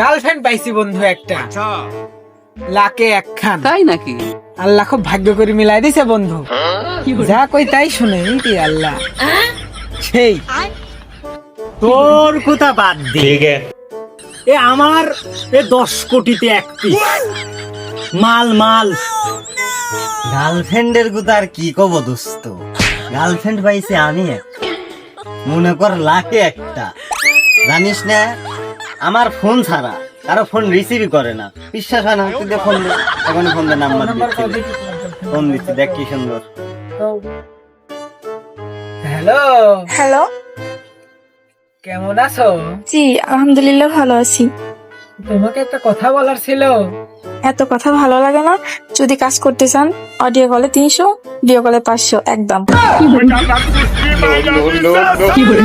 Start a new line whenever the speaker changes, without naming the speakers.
Girlfriend পাইছি বন্ধু একটা, লাকে একখান।
তাই নাকি?
আল্লাহ খুব ভাগ্য করে মিলাই দিছে বন্ধু, যা কই তাই শুনে রে আল্লাহ। সেই
তোর কথা বাদ দে, এ আমার 10 কোটিতে এক পিস মাল মাল।
গার্লফ্রেন্ডের কথা আর কি কব দোস্ত, গার্লফ্রেন্ড পাইছে আমি একটা, মনে কর লাখে একটা। জানিস না আমার ফোন ছাড়া কারো ফোন রিসিভই করে না, বিশ্বাস হয় না? তুই দে ফোন দে, এখন ফোন দে, নাম্বার দিচ্ছি, ফোন দিচ্ছি, দেখ কি সুন্দর।
হ্যালো,
হ্যালো,
কেমন আছো?
জি আলহামদুলিল্লাহ ভালো আছি।
তোমাকে একটা কথা বলার ছিল।
এত কথা ভালো লাগে না? যদি কাজ করতে চান অডিও কলে 300, ভিডিও কলে 500 একদম।
কি বলে?